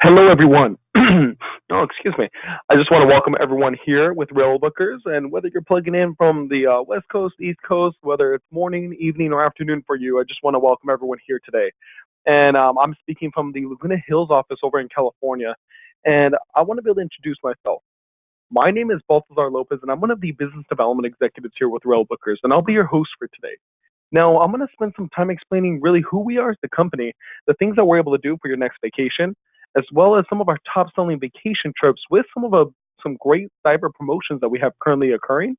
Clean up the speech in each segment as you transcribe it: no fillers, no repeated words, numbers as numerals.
Hello, everyone. Oh, excuse me. I just want to welcome everyone here with Railbookers, and whether you're plugging in from the West Coast, East Coast, whether it's morning, evening, or afternoon for you, I just want to welcome everyone here today. And I'm speaking from the Laguna Hills office over in California, and I want to be able to introduce myself. My name is Baltazar Lopez, and I'm one of the business development executives here with Railbookers, and I'll be your host for today. Now, I'm going to spend some time explaining really who we are as the company, the things that we're able to do for your next vacation, as well as some of our top selling vacation trips with some great cyber promotions that we have currently occurring.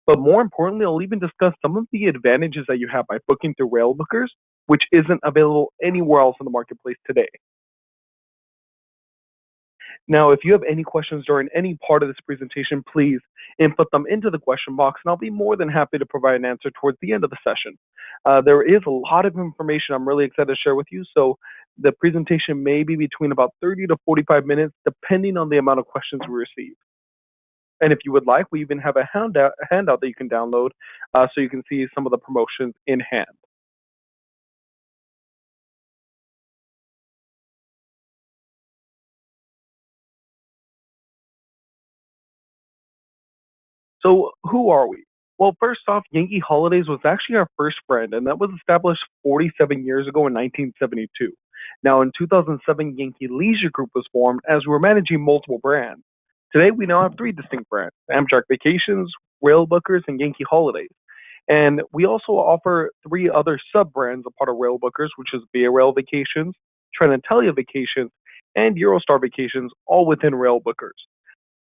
But more importantly, I'll even discuss some of the advantages that you have by booking through Railbookers, which isn't available anywhere else in the marketplace today. Now, if you have any questions during any part of this presentation, please input them into the question box, and I'll be more than happy to provide an answer towards the end of the session. There is a lot of information I'm really excited to share with you, so the presentation may be between about 30 to 45 minutes, depending on the amount of questions we receive. And if you would like, we even have a handout that you can download so you can see some of the promotions in hand. So, who are we? Well, first off, Yankee Holidays was actually our first brand, and that was established 47 years ago in 1972. Now, in 2007, Yankee Leisure Group was formed as we were managing multiple brands. Today, we now have three distinct brands: Amtrak Vacations, Railbookers, and Yankee Holidays. And we also offer three other sub brands a part of Railbookers, which is Via Rail Vacations, Trenitalia Vacations, and Eurostar Vacations, all within Railbookers.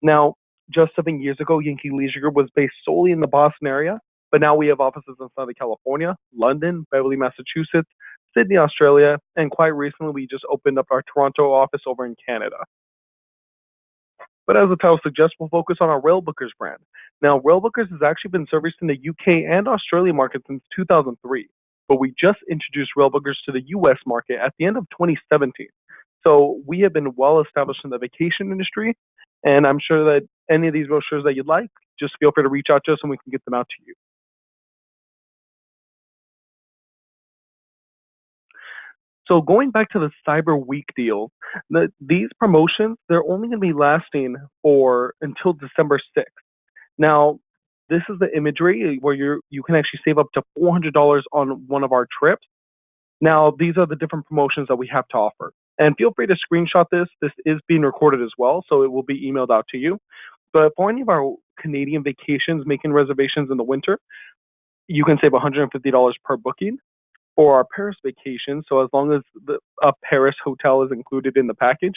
Now, just 7 years ago, Yankee Leisure Group was based solely in the Boston area, but now we have offices in Southern California, London, Beverly, Massachusetts, Sydney, Australia, and quite recently we just opened up our Toronto office over in Canada. But as the title suggests, we'll focus on our Railbookers brand. Now, Railbookers has actually been serviced in the UK and Australia market since 2003, but we just introduced Railbookers to the US market at the end of 2017. So we have been well established in the vacation industry, and I'm sure that any of these brochures that you'd like, just feel free to reach out to us and we can get them out to you. So going back to the Cyber Week deal, these promotions, they're only going to be lasting for until December 6th. Now, this is the imagery where you can actually save up to $400 on one of our trips. Now, these are the different promotions that we have to offer. And feel free to screenshot this. This is being recorded as well, so it will be emailed out to you. But for any of our Canadian vacations, making reservations in the winter, you can save $150 per booking. For our Paris vacation, so as long as a Paris hotel is included in the package,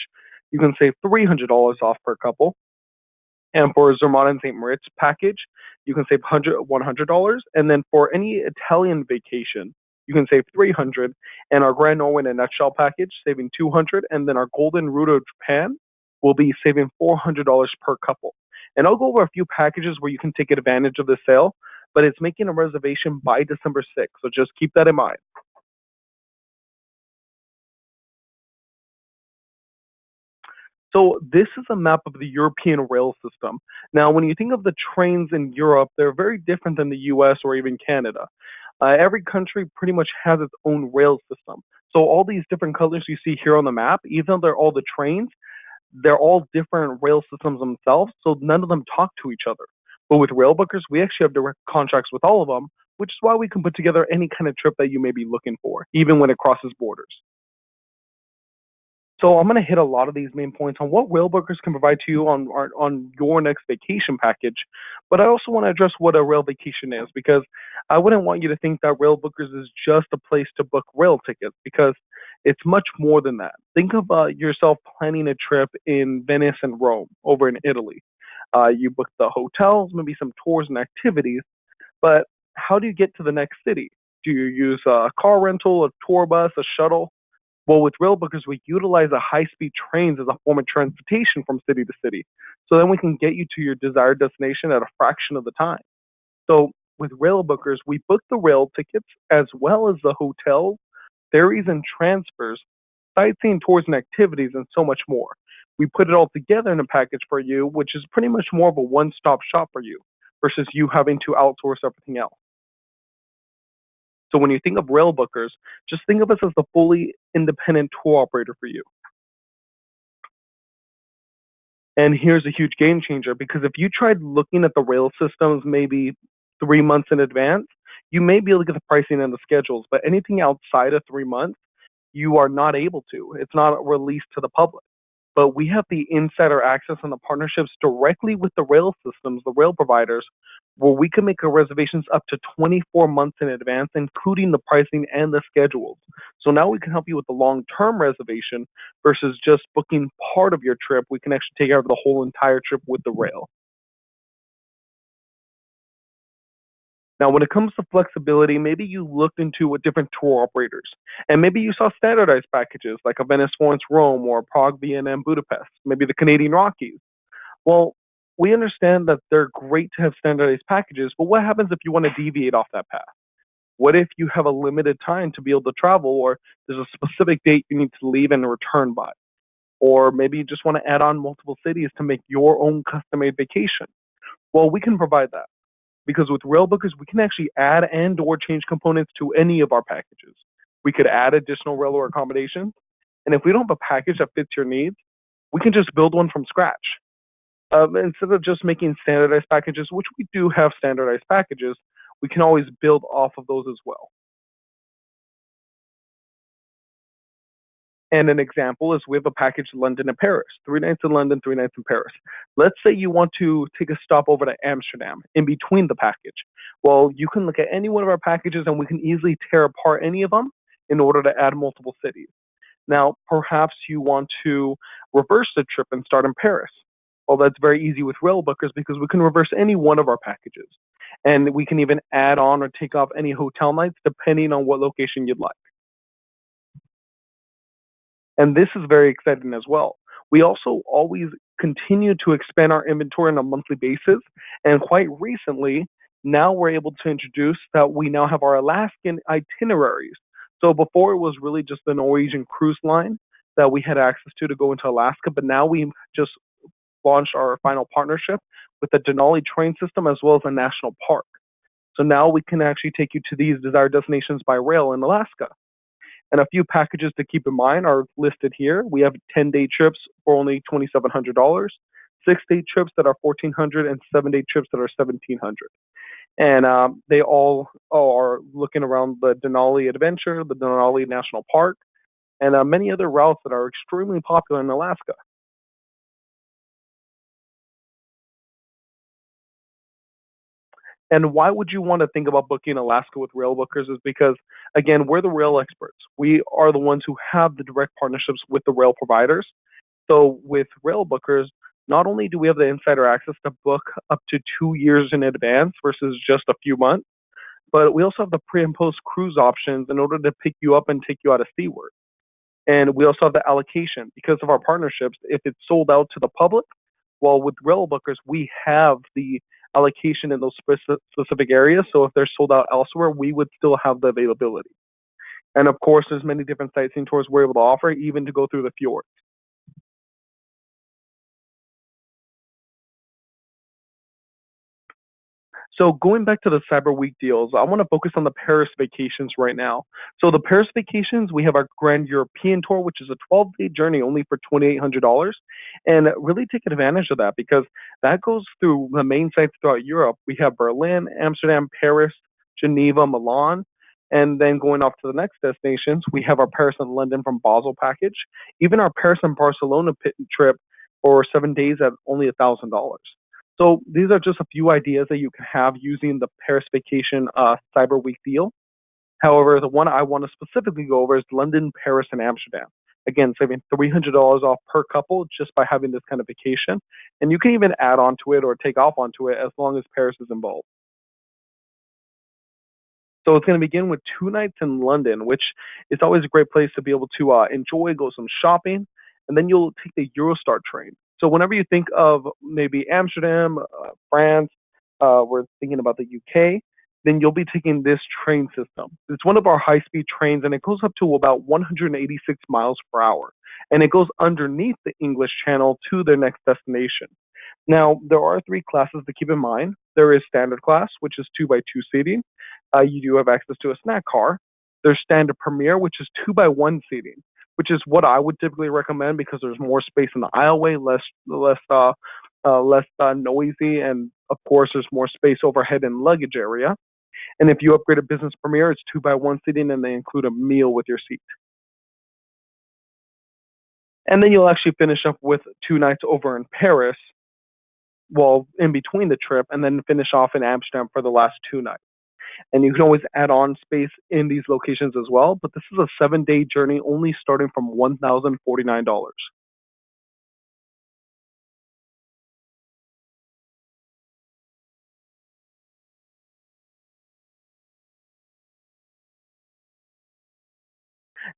you can save $300 off per couple. And for Zermatt and St. Moritz package, you can save $100. And then for any Italian vacation, you can save $300. And our Grand Norway in a Nutshell package, saving $200. And then our Golden Rudo Japan will be saving $400 per couple. And I'll go over a few packages where you can take advantage of the sale, but it's making a reservation by December 6th. So just keep that in mind. So this is a map of the European rail system. Now, when you think of the trains in Europe, they're very different than the US or even Canada. Every country pretty much has its own rail system. So all these different colors you see here on the map, even though they're all the trains, they're all different rail systems themselves, so none of them talk to each other. But with Railbookers, we actually have direct contracts with all of them, which is why we can put together any kind of trip that you may be looking for, even when it crosses borders. So I'm going to hit a lot of these main points on what Railbookers can provide to you on your next vacation package. But I also want to address what a rail vacation is, because I wouldn't want you to think that Railbookers is just a place to book rail tickets, because it's much more than that. Think of yourself planning a trip in Venice and Rome over in Italy. You book the hotels, maybe some tours and activities, but how do you get to the next city? Do you use a car rental, a tour bus, a shuttle? Well, with Railbookers, we utilize the high-speed trains as a form of transportation from city to city. So then we can get you to your desired destination at a fraction of the time. So with Railbookers, we book the rail tickets as well as the hotels, ferries and transfers, sightseeing tours and activities, and so much more. We put it all together in a package for you, which is pretty much more of a one-stop shop for you versus you having to outsource everything else. So when you think of Railbookers, just think of us as the fully independent tour operator for you. And here's a huge game changer because if you tried looking at the rail systems maybe 3 months in advance, you may be able to get the pricing and the schedules, but anything outside of 3 months, you are not able to. It's not released to the public. But we have the insider access and the partnerships directly with the rail systems, the rail providers, where we can make our reservations up to 24 months in advance, including the pricing and the schedules. So now we can help you with the long term reservation versus just booking part of your trip. We can actually take care of the whole entire trip with the rail. Now, when it comes to flexibility, maybe you looked into what different tour operators, and maybe you saw standardized packages like a Venice, Florence, Rome, or Prague, Vienna, and Budapest, maybe the Canadian Rockies. Well, we understand that they're great to have standardized packages, but what happens if you want to deviate off that path? What if you have a limited time to be able to travel, or there's a specific date you need to leave and return by? Or maybe you just want to add on multiple cities to make your own custom made vacation? Well, we can provide that because with Railbookers, we can actually add and or change components to any of our packages. We could add additional rail or accommodations, and if we don't have a package that fits your needs, we can just build one from scratch. Instead of just making standardized packages, which we do have standardized packages, we can always build off of those as well. And an example is we have a package London and Paris, 3 nights in London, 3 nights in Paris. Let's say you want to take a stop over to Amsterdam in between the package. Well, you can look at any one of our packages and we can easily tear apart any of them in order to add multiple cities. Now, perhaps you want to reverse the trip and start in Paris. Well, that's very easy with Railbookers because we can reverse any one of our packages. And we can even add on or take off any hotel nights depending on what location you'd like. And this is very exciting as well. We also always continue to expand our inventory on a monthly basis. And quite recently, now we're able to introduce that we now have our Alaskan itineraries. So before it was really just the Norwegian cruise line that we had access to go into Alaska, but now we just launched our final partnership with the Denali train system as well as a national park. So now we can actually take you to these desired destinations by rail in Alaska. And a few packages to keep in mind are listed here. We have 10-day trips for only $2,700, 6-day trips that are $1,400, and 7-day trips that are $1,700. And they all are looking around the Denali Adventure, the Denali National Park, and many other routes that are extremely popular in Alaska. And why would you want to think about booking Alaska with Railbookers is because, again, we're the rail experts. We are the ones who have the direct partnerships with the rail providers. So with Railbookers, not only do we have the insider access to book up to 2 years in advance versus just a few months, but we also have the pre and post cruise options in order to pick you up and take you out of Seaward. And we also have the allocation because of our partnerships. If it's sold out to the public, well, with Railbookers, we have the allocation in those specific areas. So if they're sold out elsewhere, we would still have the availability. And of course, there's many different sightseeing tours we're able to offer, even to go through the fjords. So going back to the Cyber Week deals, I want to focus on the Paris vacations right now. So the Paris vacations, we have our Grand European tour, which is a 12-day journey only for $2,800, and really take advantage of that because that goes through the main sites throughout Europe. We have Berlin, Amsterdam, Paris, Geneva, Milan, and then going off to the next destinations, we have our Paris and London from Basel package, even our Paris and Barcelona trip for 7 days at only $1,000. So these are just a few ideas that you can have using the Paris Vacation Cyber Week deal. However, the one I want to specifically go over is London, Paris, and Amsterdam. Again, saving $300 off per couple just by having this kind of vacation. And you can even add on to it or take off onto it as long as Paris is involved. So it's going to begin with 2 nights in London, which is always a great place to be able to enjoy, go some shopping, and then you'll take the Eurostar train. So whenever you think of maybe Amsterdam, France, we're thinking about the UK, then you'll be taking this train system. It's one of our high-speed trains, and it goes up to about 186 miles per hour, and it goes underneath the English Channel to their next destination. Now, there are three classes to keep in mind. There is standard class, which is 2x2 seating. You do have access to a snack car. There's standard premier, which is 2x1 seating. which is what I would typically recommend because there's more space in the aisleway, less noisy, and of course there's more space overhead and luggage area. And if you upgrade a business premier, it's 2x1 seating, and they include a meal with your seat. And then you'll actually finish up with 2 nights over in Paris, well, in between the trip, and then finish off in Amsterdam for the last 2 nights. And you can always add on space in these locations as well. But this is a 7-day journey, only starting from $1,049.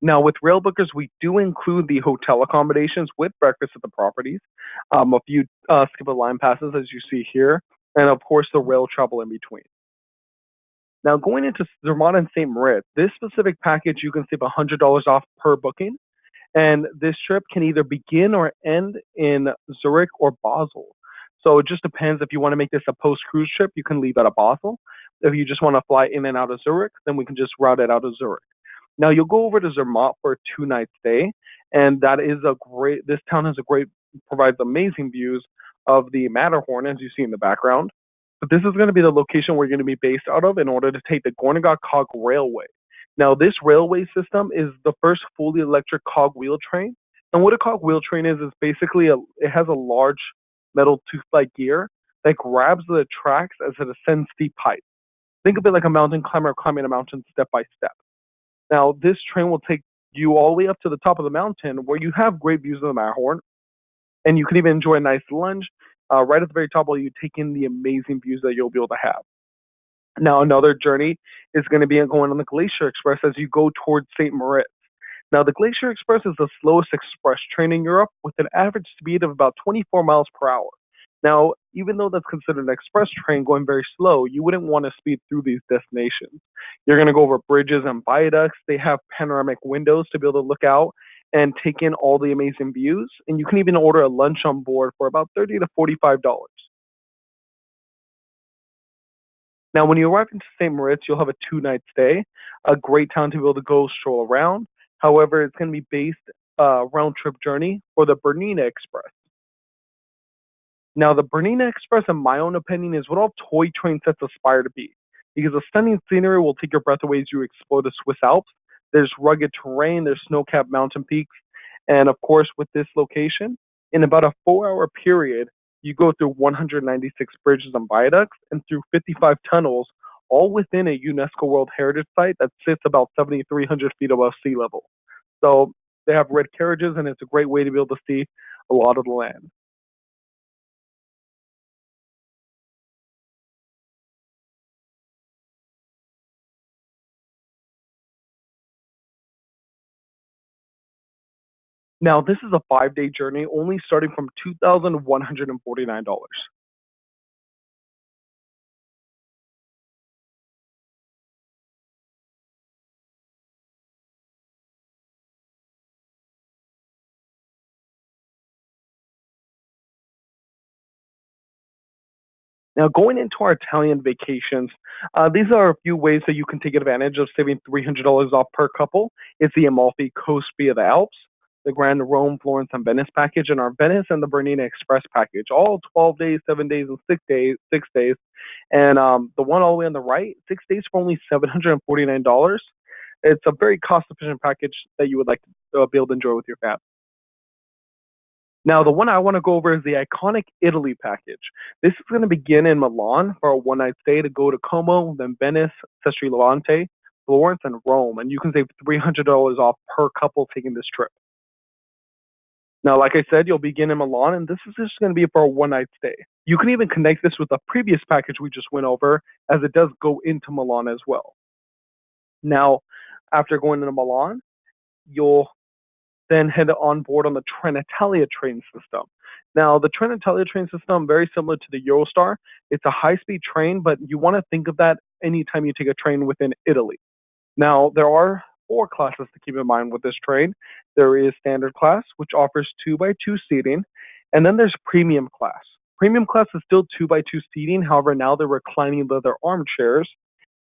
Now, with Railbookers, we do include the hotel accommodations with breakfast at the properties, a few skip a line passes, as you see here, and of course the rail travel in between. Now, going into Zermatt and St. Moritz, this specific package you can save $100 off per booking, and this trip can either begin or end in Zurich or Basel. So it just depends. If you want to make this a post cruise trip, you can leave out of Basel. If you just want to fly in and out of Zurich, then we can just route it out of Zurich. Now you'll go over to Zermatt for a 2 night stay, and that is a great. This town has a great, provides amazing views of the Matterhorn as you see in the background. But this is going to be the location we're going to be based out of in order to take the Gornagot Cog Railway. Now this railway system is the first fully electric cog wheel train, and what a cog wheel train is basically it has a large metal tooth-like gear that grabs the tracks as it ascends steep heights. Think of it like a mountain climber climbing a mountain step by step. Now, this train will take you all the way up to the top of the mountain where you have great views of the Matterhorn, and you can even enjoy a nice lunch right at the very top while you take in the amazing views that you'll be able to have. Now, another journey is going to be going on the Glacier Express as you go towards St. Moritz. Now, the Glacier Express is the slowest express train in Europe with an average speed of about 24 miles per hour. Now, even though that's considered an express train going very slow, you wouldn't want to speed through these destinations. You're going to go over bridges and viaducts. They have panoramic windows to be able to look out and take in all the amazing views. And you can even order a lunch on board for about $30 to $45. Now, when you arrive into St. Moritz, you'll have a 2 night stay, a great town to be able to go stroll around. However, it's going to be based round trip journey for the Bernina Express. Now, the Bernina Express, in my own opinion, is what all toy train sets aspire to be, because the stunning scenery will take your breath away as you explore the Swiss Alps. There's rugged terrain, there's snow-capped mountain peaks, and of course, with this location, in about a 4-hour period, you go through 196 bridges and viaducts and through 55 tunnels, all within a UNESCO World Heritage Site that sits about 7,300 feet above sea level. So they have red carriages, and it's a great way to be able to see a lot of the land. Now, this is a 5-day journey, only starting from $2,149. Now, going into our Italian vacations, these are a few ways that you can take advantage of saving $300 off per couple. It's the Amalfi Coast via the Alps, the Grand Rome, Florence, and Venice package, and our Venice and the Bernina Express package, all 12 days, 7 days, and 6 days. 6 days. And the one all the way on the right, 6 days for only $749. It's a very cost-efficient package that you would like to be able to enjoy with your family. Now, the one I want to go over is the iconic Italy package. This is going to begin in Milan for a 1 night stay to go to Como, then Venice, Sestri Levante, Florence, and Rome. And you can save $300 off per couple taking this trip. Now, like I said, you'll begin in Milan, and this is just going to be for a 1 night stay. You can even connect this with the previous package we just went over, as it does go into Milan as well. Now, after going into Milan, you'll then head on board on the Trenitalia train system. Now, the Trenitalia train system, very similar to the Eurostar. It's a high-speed train, but you want to think of that anytime you take a train within Italy. Now, there are 4 classes to keep in mind with this train. There is standard class, which offers 2x2 seating, and then there's premium class. Premium class is still 2x2 seating, however, now they're reclining leather armchairs.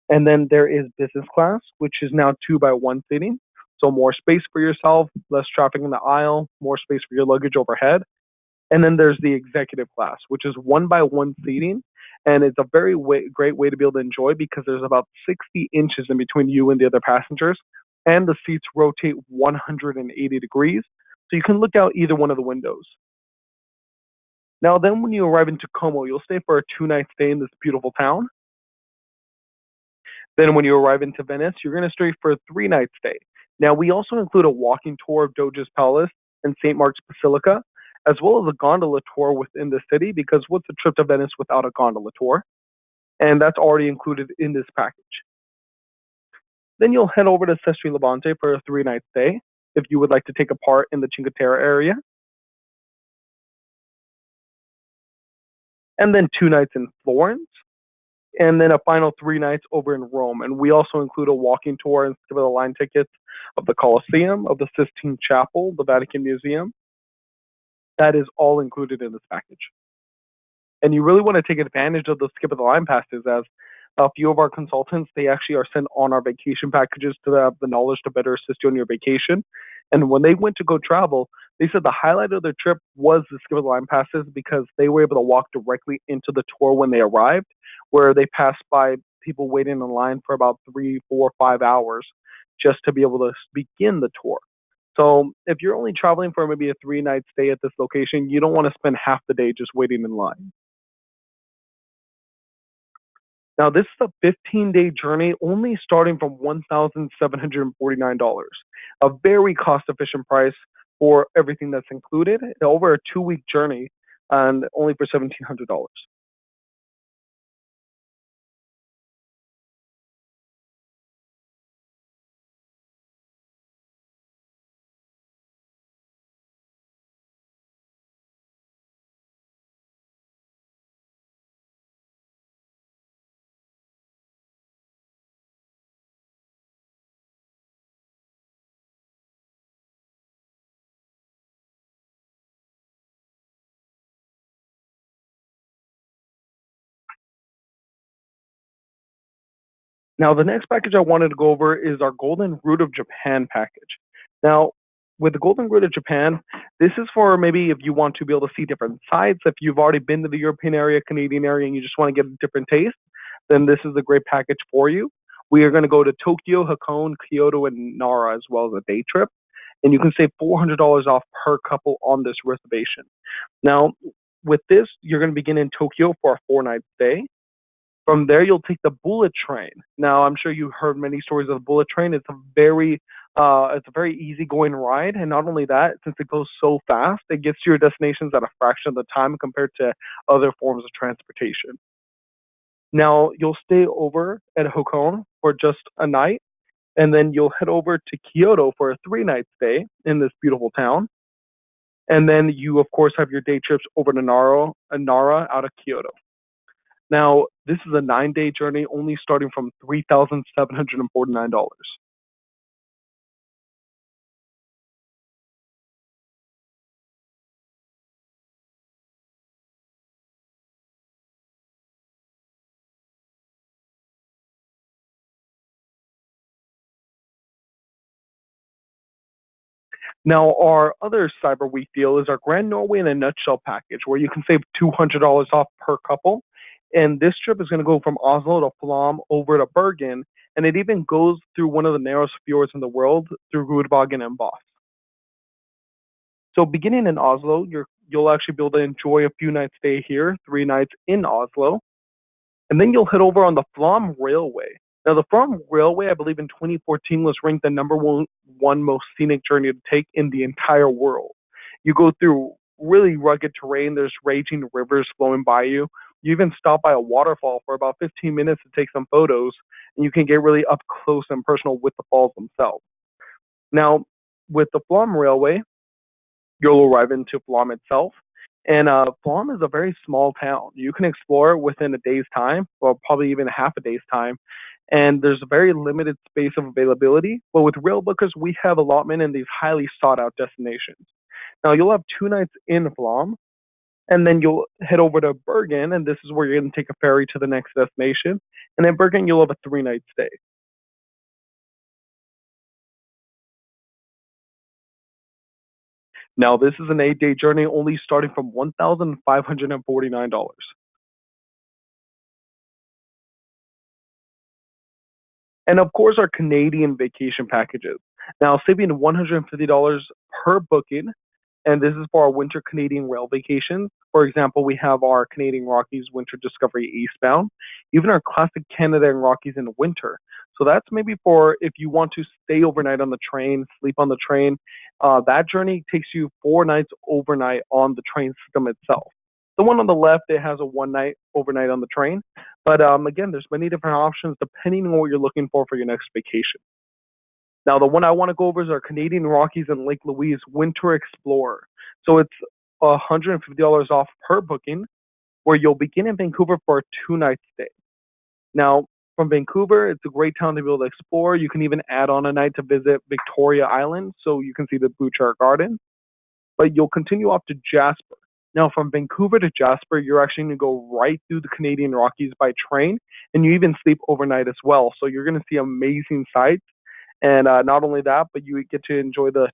And then there is business class, which is now 2x1 seating. So more space for yourself, less traffic in the aisle, more space for your luggage overhead. And then there's the executive class, which is one by one seating. And it's a great way to be able to enjoy because there's about 60 inches in between you and the other passengers. And the seats rotate 180 degrees. So you can look out either one of the windows. Now, then when you arrive in Tacoma, you'll stay for a 2 night stay in this beautiful town. Then when you arrive into Venice, you're going to stay for a 3 night stay. Now, we also include a walking tour of Doge's Palace and St. Mark's Basilica, as well as a gondola tour within the city, because what's a trip to Venice without a gondola tour? And that's already included in this package. Then you'll head over to Sestri Levante for a 3 night stay if you would like to take a part in the Cinque Terre area. And then 2 nights in Florence, and then a final 3 nights over in Rome. And we also include a walking tour and skip the line tickets of the Colosseum, of the Sistine Chapel, the Vatican Museum. That is all included in this package. And you really want to take advantage of the skip of the line passes, as a few of our consultants, they actually are sent on our vacation packages to have the knowledge to better assist you on your vacation. And when they went to go travel, they said the highlight of their trip was the skip of the line passes because they were able to walk directly into the tour when they arrived, where they passed by people waiting in line for about 3, 4, 5 hours just to be able to begin the tour. So if you're only traveling for maybe a 3 night stay at this location, you don't want to spend half the day just waiting in line. Now, this is a 15-day journey only starting from $1,749, a very cost efficient price for everything that's included, over a 2 week journey, and only for $1,700. Now, the next package I wanted to go over is our Golden Route of Japan package. Now, with the Golden Route of Japan, this is for maybe if you want to be able to see different sites. If you've already been to the European area, Canadian area, and you just want to get a different taste, then this is a great package for you. We are going to go to Tokyo, Hakone, Kyoto, and Nara as well as a day trip. And you can save $400 off per couple on this reservation. Now, with this, you're going to begin in Tokyo for a 4 night stay. From there, you'll take the bullet train. Now, I'm sure you've heard many stories of the bullet train. It's a very easygoing ride, and not only that, since it goes so fast, it gets to your destinations at a fraction of the time compared to other forms of transportation. Now, you'll stay over at Hakone for just a night, and then you'll head over to Kyoto for a 3 night stay in this beautiful town. And then you, of course, have your day trips over to Nara out of Kyoto. Now, this is a 9 day journey only starting from $3,749. Now, our other Cyber Week deal is our Grand Norway in a Nutshell package, where you can save $200 off per couple. And this trip is going to go from Oslo to Flom over to Bergen, and it even goes through one of the narrowest fjords in the world through Rudvagen and Voss. So beginning in Oslo, you'll actually be able to enjoy a few nights stay here, 3 nights in Oslo, and then you'll head over on the Flom Railway. Now, the Flom Railway, I believe in 2014, was ranked the number one most scenic journey to take in the entire world. You go through really rugged terrain. There's raging rivers flowing by you. You even stop by a waterfall for about 15 minutes to take some photos, and you can get really up close and personal with the falls themselves. Now, with the Flom Railway, you'll arrive into Flom itself. And Flom is a very small town. You can explore it within a day's time, or probably even half a day's time. And there's a very limited space of availability. But with Railbookers, we have allotment in these highly sought out destinations. Now, you'll have 2 nights in Flom, and then you'll head over to Bergen, and this is where you're going to take a ferry to the next destination. And in Bergen, you'll have a 3 night stay. Now, this is an 8-day journey only starting from $1,549. And of course, our Canadian vacation packages. Now, saving $150 per booking, and this is for our winter Canadian rail vacations. For example, we have our Canadian Rockies Winter Discovery Eastbound, even our Classic Canada and Rockies in winter. So that's maybe for if you want to stay overnight on the train, sleep on the train. That journey takes you 4 nights overnight on the train system itself. The one on the left, it has a 1 night overnight on the train. But again, there's many different options depending on what you're looking for your next vacation. Now, the one I want to go over is our Canadian Rockies and Lake Louise Winter Explorer. So it's $150 off per booking, where you'll begin in Vancouver for a 2 night stay. Now, from Vancouver, it's a great town to be able to explore. You can even add on a night to visit Victoria Island so you can see the Bouchard Garden. But you'll continue off to Jasper. Now, from Vancouver to Jasper, you're actually going to go right through the Canadian Rockies by train, and you even sleep overnight as well. So you're going to see amazing sights. And not only that, but you get to enjoy the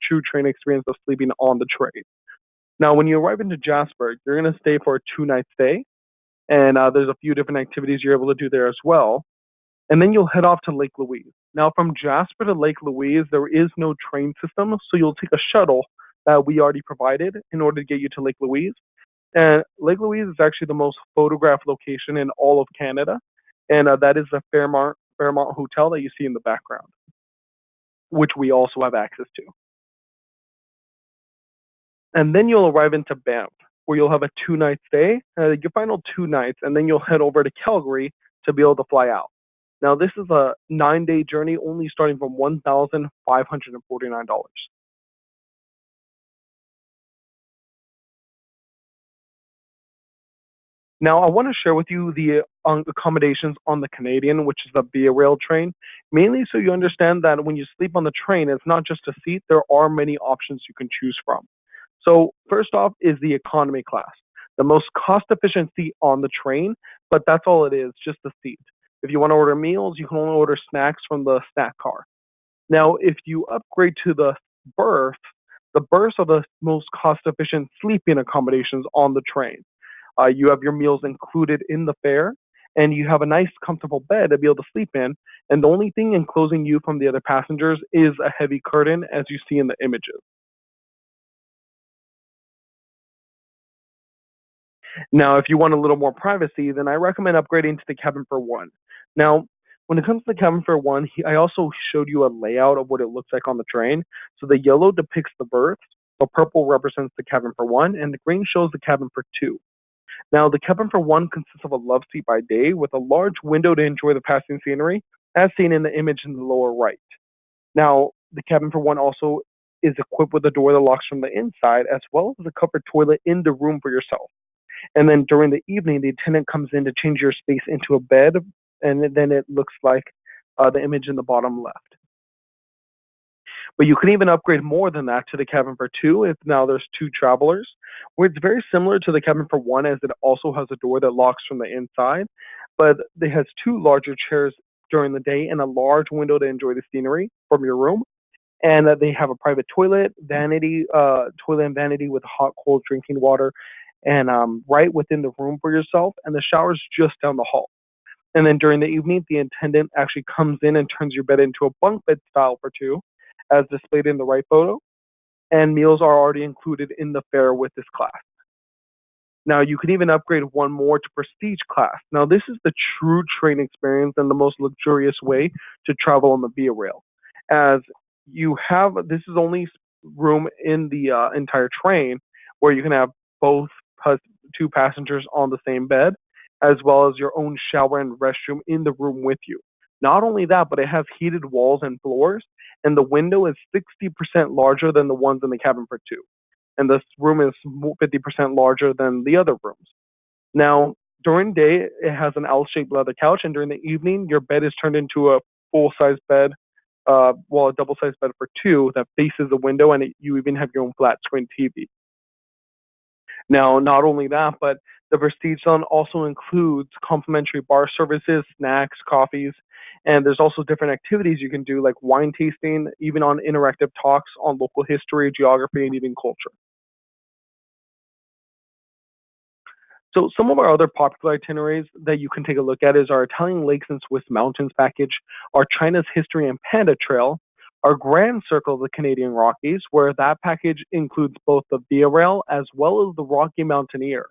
true train experience of sleeping on the train. Now, when you arrive into Jasper, you're going to stay for a 2 night stay, and there's a few different activities you're able to do there as well. And then you'll head off to Lake Louise. Now, from Jasper to Lake Louise, there is no train system, so you'll take a shuttle that we already provided in order to get you to Lake Louise. And Lake Louise is actually the most photographed location in all of Canada, and that is the Fairmont Hotel that you see in the background, which we also have access to. And then you'll arrive into Banff, where you'll have a 2 night stay, your final 2 nights, and then you'll head over to Calgary to be able to fly out. Now, this is a 9-day journey only starting from $1,549. Now, I want to share with you the accommodations on the Canadian, which is the Via Rail train, mainly so you understand that when you sleep on the train, it's not just a seat, there are many options you can choose from. So, first off is the economy class, the most cost efficient seat on the train, but that's all it is, just the seat. If you want to order meals, you can only order snacks from the snack car. Now, if you upgrade to berth, the berths are the most cost efficient sleeping accommodations on the train. You have your meals included in the fare, and you have a nice, comfortable bed to be able to sleep in. And the only thing enclosing you from the other passengers is a heavy curtain, as you see in the images. Now, if you want a little more privacy, then I recommend upgrading to the cabin for one. Now, when it comes to the cabin for one, I also showed you a layout of what it looks like on the train. So the yellow depicts the berths, the purple represents the cabin for one, and the green shows the cabin for two. Now, the cabin for one consists of a love seat by day with a large window to enjoy the passing scenery, as seen in the image in the lower right. Now, the cabin for one also is equipped with a door that locks from the inside, as well as a covered toilet in the room for yourself. And then during the evening, the attendant comes in to change your space into a bed, and then it looks like the image in the bottom left. But you can even upgrade more than that to the cabin for two if now there's two travelers, where it's very similar to the cabin for one as it also has a door that locks from the inside, but it has two larger chairs during the day and a large window to enjoy the scenery from your room. And they have a private toilet and vanity with hot, cold drinking water, and right within the room for yourself, and the shower's just down the hall. And then during the evening, the attendant actually comes in and turns your bed into a bunk bed style for two, as displayed in the right photo, and meals are already included in the fare with this class. Now, you can even upgrade one more to prestige class. Now, this is the true train experience and the most luxurious way to travel on the Via Rail, as this is only room in the entire train where you can have both two passengers on the same bed, as well as your own shower and restroom in the room with you. Not only that, but it has heated walls and floors, and the window is 60% larger than the ones in the cabin for two. And this room is 50% larger than the other rooms. Now, during day, it has an L-shaped leather couch, and during the evening, your bed is turned into a full-size bed, a double-sized bed for two that faces the window, and you even have your own flat-screen TV. Now, not only that, but the Prestige Zone also includes complimentary bar services, snacks, coffees, And there's also different activities you can do, like wine tasting, even on interactive talks on local history, geography, and even culture. So some of our other popular itineraries that you can take a look at is our Italian Lakes and Swiss Mountains package, our China's History and Panda Trail, our Grand Circle of the Canadian Rockies, where that package includes both the Via Rail as well as the Rocky Mountaineer.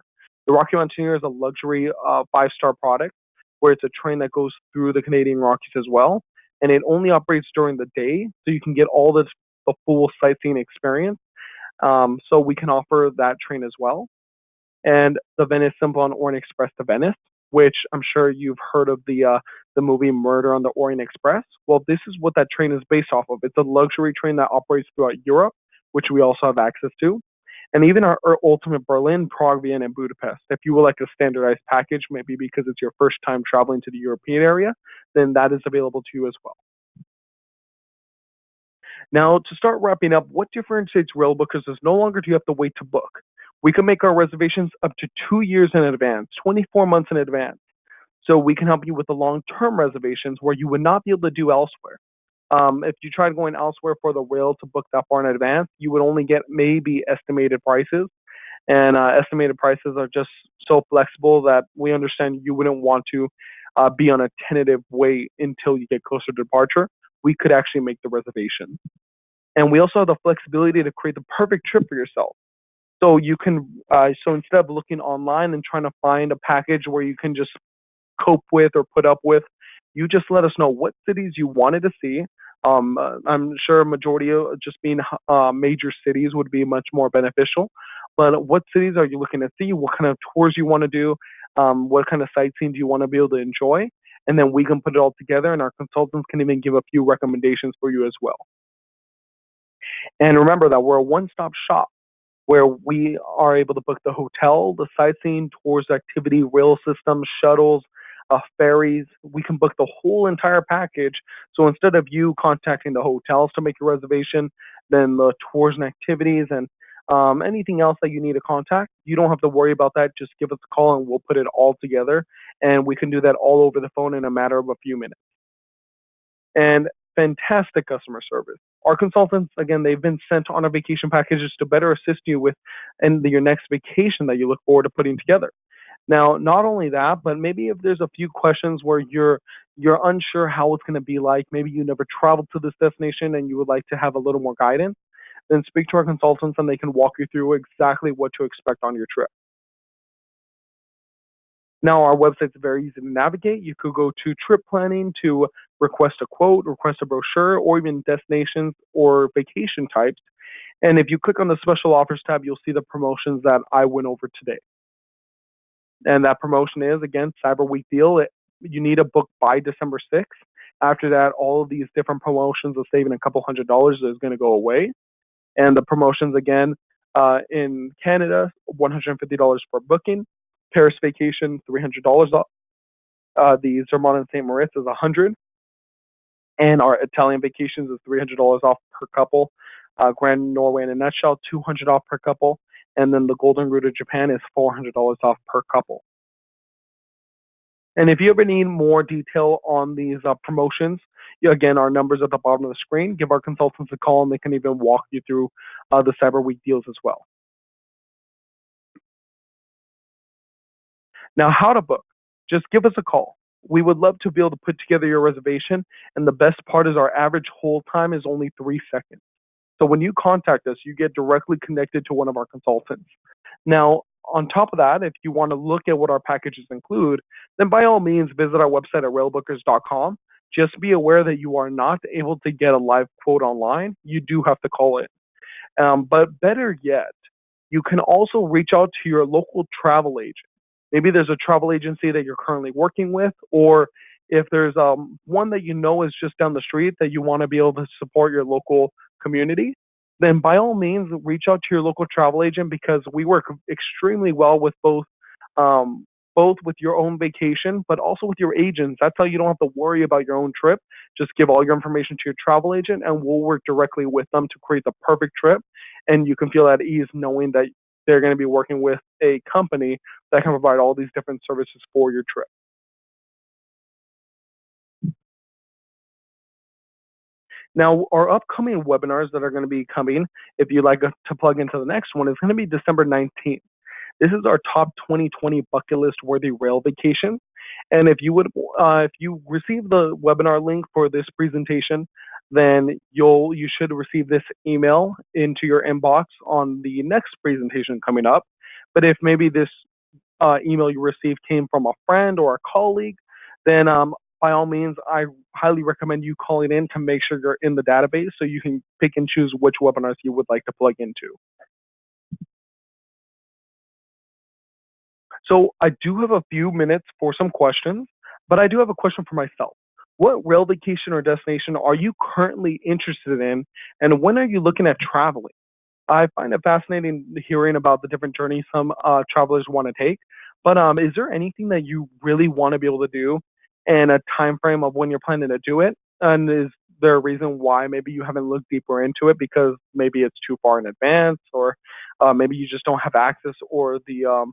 The Rocky Mountaineer is a luxury five-star product where it's a train that goes through the Canadian Rockies as well, and it only operates during the day, so you can get all the full sightseeing experience. So we can offer that train as well, and the Venice Simple and Orient Express to Venice, which I'm sure you've heard of the movie Murder on the Orient Express. Well, this is what that train is based off of. It's a luxury train that operates throughout Europe, which we also have access to, and even our ultimate Berlin, Prague, Vienna, and Budapest. If you would like a standardized package, maybe because it's your first time traveling to the European area, then that is available to you as well. Now, to start wrapping up, what differentiates Railbookers is no longer do you have to wait to book. We can make our reservations up to 2 years in advance, 24 months in advance. So we can help you with the long-term reservations where you would not be able to do elsewhere. If you tried going elsewhere for the rail to book that far in advance, you would only get maybe estimated prices, and estimated prices are just so flexible that we understand you wouldn't want to be on a tentative wait until you get closer to departure. We could actually make the reservation. And we also have the flexibility to create the perfect trip for yourself. So you can, so instead of looking online and trying to find a package where you can just cope with or put up with, you just let us know what cities you wanted to see. I'm sure a majority of just being major cities would be much more beneficial. But what cities are you looking to see? What kind of tours you want to do? What kind of sightseeing do you want to be able to enjoy? And then we can put it all together, and our consultants can even give a few recommendations for you as well. And remember that we're a one-stop shop where we are able to book the hotel, the sightseeing, tours, activity, rail systems, shuttles, ferries. We can book the whole entire package. So instead of you contacting the hotels to make your reservation, then the tours and activities and anything else that you need to contact, you don't have to worry about that. Just give us a call and we'll put it all together. And we can do that all over the phone in a matter of a few minutes. And fantastic customer service. Our consultants, again, they've been sent on our vacation packages to better assist you with your next vacation that you look forward to putting together. Now, not only that, but maybe if there's a few questions where you're unsure how it's going to be like, maybe you never traveled to this destination and you would like to have a little more guidance, then speak to our consultants and they can walk you through exactly what to expect on your trip. Now, our website's very easy to navigate. You could go to trip planning to request a quote, request a brochure, or even destinations or vacation types. And if you click on the special offers tab, you'll see the promotions that I went over today. And that promotion is, again, Cyber Week deal. You need a book by December 6th. After that, all of these different promotions of saving a couple $100s is going to go away. And the promotions, again, in Canada, $150 per booking. Paris vacation, $300 off. The Zermatt and St. Moritz is $100, and our Italian vacations is $300 off per couple. Grand Norway in a nutshell, $200 off per couple, and then the Golden Route of Japan is $400 off per couple. And if you ever need more detail on these promotions, again, our numbers at the bottom of the screen. Give our consultants a call, and they can even walk you through the Cyber Week deals as well. Now, how to book? Just give us a call. We would love to be able to put together your reservation, and the best part is our average hold time is only 3 seconds. So when you contact us, you get directly connected to one of our consultants. Now, on top of that, if you want to look at what our packages include, then by all means visit our website at railbookers.com. Just be aware that you are not able to get a live quote online. You do have to call in. But better yet, you can also reach out to your local travel agent. Maybe there's a travel agency that you're currently working with, or if there's one that you know is just down the street that you want to be able to support your local community, then by all means reach out to your local travel agent, because we work extremely well with both with your own vacation, but also with your agents. That's how you don't have to worry about your own trip. Just give all your information to your travel agent, and we'll work directly with them to create the perfect trip. And you can feel at ease knowing that they're going to be working with a company that can provide all these different services for your trip. Now, our upcoming webinars that are going to be coming, if you'd like to plug into the next one, is going to be December 19th. This is our top 2020 bucket list worthy rail vacation. And if you receive the webinar link for this presentation, then you should receive this email into your inbox on the next presentation coming up. But if maybe this email you received came from a friend or a colleague, then by all means, I highly recommend you calling in to make sure you're in the database so you can pick and choose which webinars you would like to plug into. So I do have a few minutes for some questions, but I do have a question for myself. What rail vacation or destination are you currently interested in, and when are you looking at traveling? I find it fascinating hearing about the different journeys some travelers want to take. But is there anything that you really want to be able to do, and a time frame of when you're planning to do it? And is there a reason why maybe you haven't looked deeper into it because maybe it's too far in advance, or maybe you just don't have access or the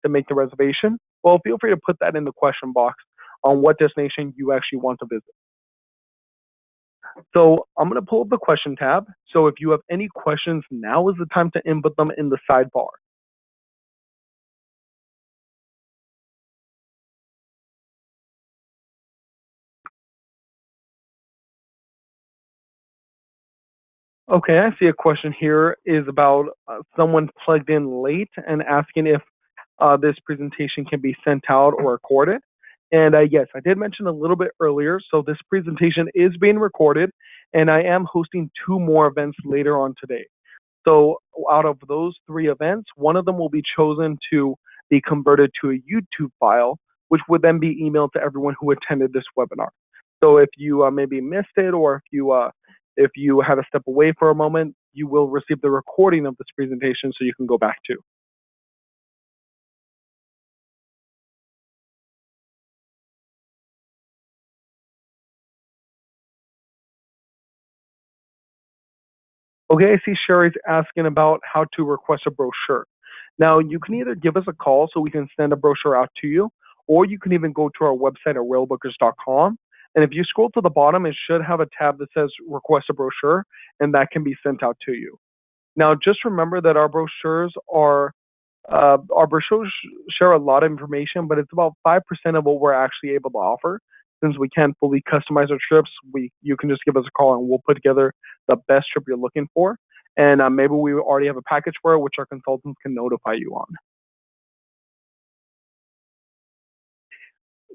to make the reservation? Well, feel free to put that in the question box on what destination you actually want to visit. So I'm going to pull up the question tab. So if you have any questions, now is the time to input them in the sidebar. Okay, I see a question here is about someone plugged in late and asking if this presentation can be sent out or recorded. And yes, I did mention a little bit earlier. So this presentation is being recorded, and I am hosting two more events later on today. So out of those three events, one of them will be chosen to be converted to a YouTube file, which would then be emailed to everyone who attended this webinar. So if you maybe missed it, or if you had to step away for a moment, you will receive the recording of this presentation so you can go back to. Okay, I see Sherry's asking about how to request a brochure. Now, you can either give us a call so we can send a brochure out to you, or you can even go to our website at railbookers.com. And if you scroll to the bottom, it should have a tab that says request a brochure, and that can be sent out to you. Now, just remember that our brochures share a lot of information, but it's about 5% of what we're actually able to offer. Since we can't fully customize our trips, you can just give us a call and we'll put together the best trip you're looking for. And maybe we already have a package for it, which our consultants can notify you on.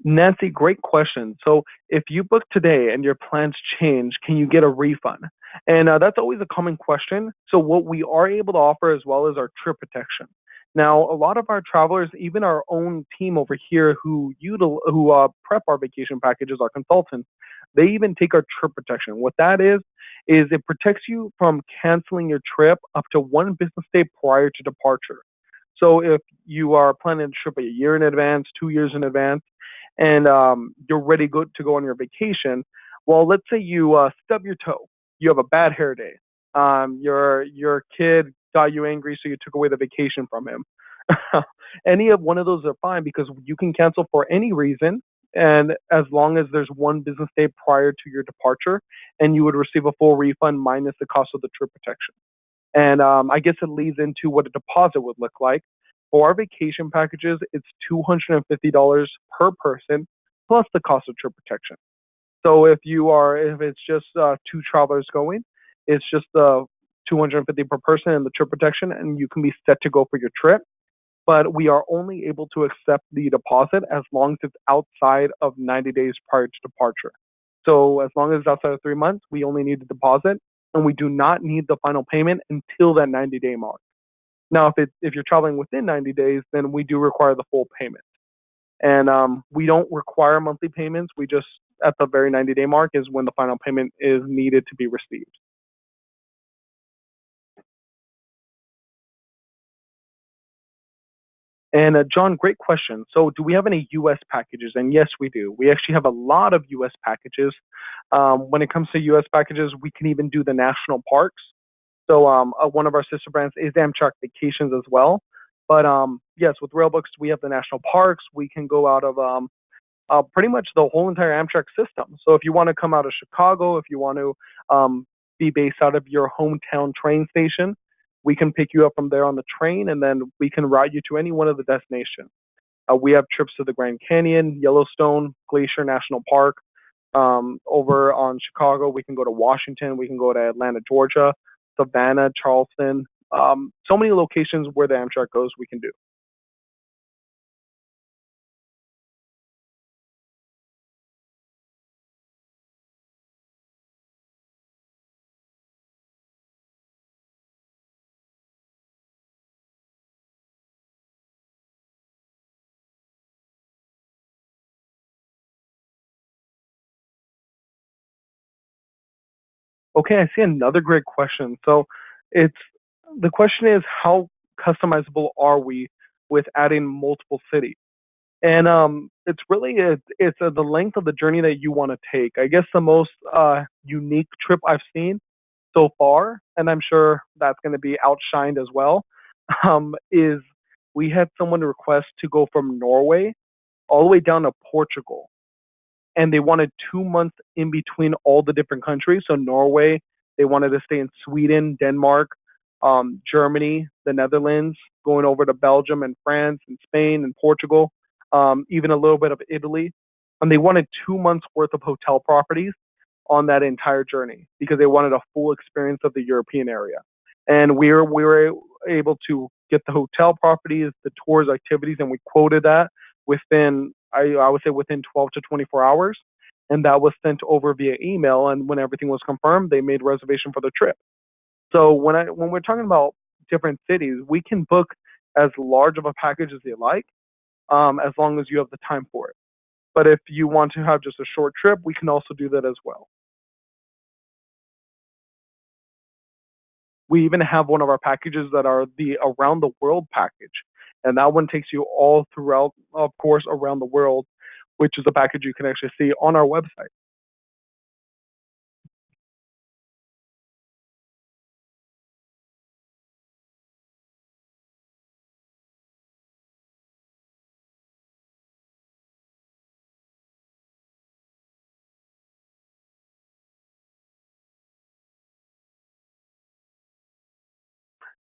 Nancy, great question. So if you book today and your plans change, can you get a refund? And that's always a common question. So what we are able to offer as well is our trip protection. Now, a lot of our travelers, even our own team over here who prep our vacation packages, our consultants, they even take our trip protection. What that is it protects you from canceling your trip up to one business day prior to departure. So if you are planning a trip a year in advance, 2 years in advance, and you're ready to go on your vacation, well, let's say you stub your toe, you have a bad hair day, your kid got you angry, so you took away the vacation from him. Any of one of those are fine because you can cancel for any reason, and as long as there's one business day prior to your departure, and you would receive a full refund minus the cost of the trip protection. And I guess it leads into what a deposit would look like. For our vacation packages, it's $250 per person plus the cost of trip protection. So if it's just two travelers going, it's just 250 per person and the trip protection, and you can be set to go for your trip. But we are only able to accept the deposit as long as it's outside of 90 days prior to departure. So as long as it's outside of 3 months, we only need the deposit, and we do not need the final payment until that 90-day mark. Now, if you're traveling within 90 days, then we do require the full payment. And we don't require monthly payments. We just, at the very 90-day mark, is when the final payment is needed to be received. And John, great question. So, do we have any U.S. packages? And yes, we do. We actually have a lot of U.S. packages. When it comes to U.S. packages, we can even do the national parks. So, one of our sister brands is Amtrak Vacations as well. But yes, with Railbooks, we have the national parks. We can go out of pretty much the whole entire Amtrak system. So if you want to come out of Chicago, if you want to be based out of your hometown train station, we can pick you up from there on the train, and then we can route you to any one of the destinations. We have trips to the Grand Canyon, Yellowstone, Glacier National Park. Over on Chicago, we can go to Washington, we can go to Atlanta, Georgia, Savannah, Charleston. So many locations where the Amtrak goes, we can do. Okay, I see another great question. So it's the question is how customizable are we with adding multiple cities? And it's really the length of the journey that you want to take. I guess the most unique trip I've seen so far, and I'm sure that's going to be outshined as well, is we had someone request to go from Norway all the way down to Portugal, and they wanted 2 months in between all the different countries. So Norway, they wanted to stay in Sweden, Denmark, Germany, the Netherlands, going over to Belgium and France and Spain and Portugal, even a little bit of Italy, and they wanted 2 months worth of hotel properties on that entire journey because they wanted a full experience of the European area. And we were able to get the hotel properties, the tours, activities, and we quoted that within I would say within 12 to 24 hours, and that was sent over via email. And when everything was confirmed, they made reservation for the trip. So when we're talking about different cities, we can book as large of a package as you like, as long as you have the time for it. But if you want to have just a short trip, we can also do that as well. We even have one of our packages that are the around the world package, and that one takes you all throughout, of course, around the world, which is a package you can actually see on our website.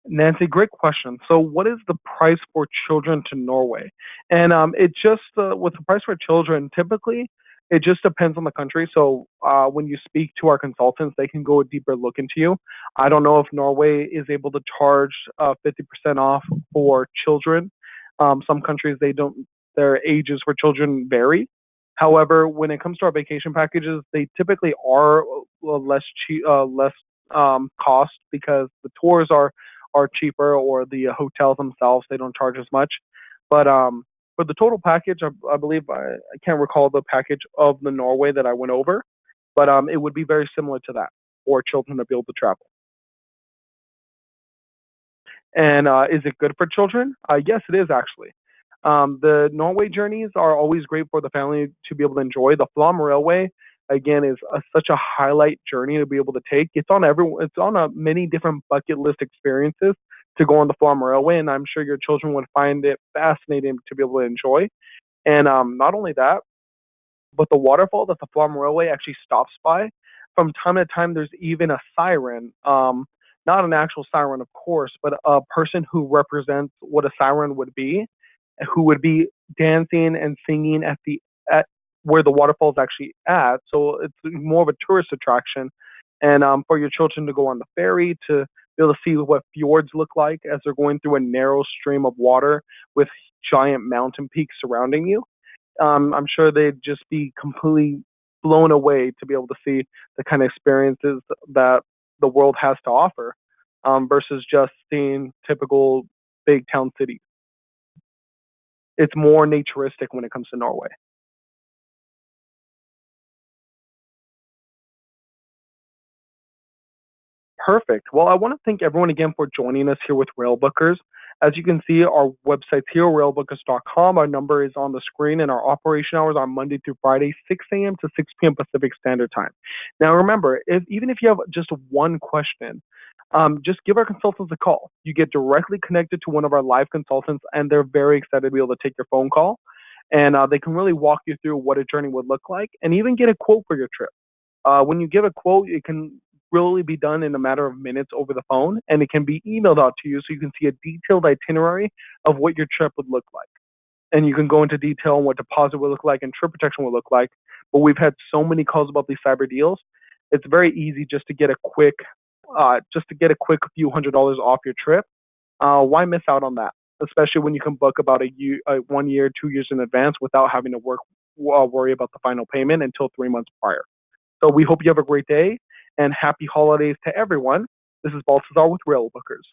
Nancy, great question. So, what is the price for children to Norway? And it just with the price for children, typically it just depends on the country. So, when you speak to our consultants, they can go a deeper look into you. I don't know if Norway is able to charge 50% off for children. Some countries they don't. Their ages for children vary. However, when it comes to our vacation packages, they typically are less cost because the tours are cheaper, or the hotels themselves they don't charge as much. But for the total package, I believe I can't recall the package of the Norway that I went over, but it would be very similar to that for children to be able to travel. And is it good for children? Yes, it is actually. The Norway journeys are always great for the family to be able to enjoy. The Flam Railway, again, is such a highlight journey to be able to take. It's on a many different bucket list experiences to go on the Flam Railway, and I'm sure your children would find it fascinating to be able to enjoy. And not only that, but the waterfall that the Flam Railway actually stops by, from time to time, there's even a siren. Not an actual siren, of course, but a person who represents what a siren would be, who would be dancing and singing at where the waterfall is actually at. So it's more of a tourist attraction, and for your children to go on the ferry to be able to see what fjords look like as they're going through a narrow stream of water with giant mountain peaks surrounding you. I'm sure they'd just be completely blown away to be able to see the kind of experiences that the world has to offer, versus just seeing typical big town cities. It's more naturistic when it comes to Norway. Perfect. Well, I want to thank everyone again for joining us here with Railbookers. As you can see, our website's here, railbookers.com. Our number is on the screen, and our operation hours are Monday through Friday, 6 a.m. to 6 p.m. Pacific Standard Time. Now, remember, even if you have just one question, just give our consultants a call. You get directly connected to one of our live consultants, and they're very excited to be able to take your phone call. and they can really walk you through what a journey would look like and even get a quote for your trip. When you give a quote, it can really be done in a matter of minutes over the phone, and it can be emailed out to you so you can see a detailed itinerary of what your trip would look like. And you can go into detail on what deposit would look like and trip protection would look like. But we've had so many calls about these cyber deals. It's very easy just to get a quick few $100s off your trip. Why miss out on that? Especially when you can book about a year, 1 year, 2 years in advance without having to worry about the final payment until 3 months prior. So we hope you have a great day and happy holidays to everyone. This is Baltazar with Railbookers.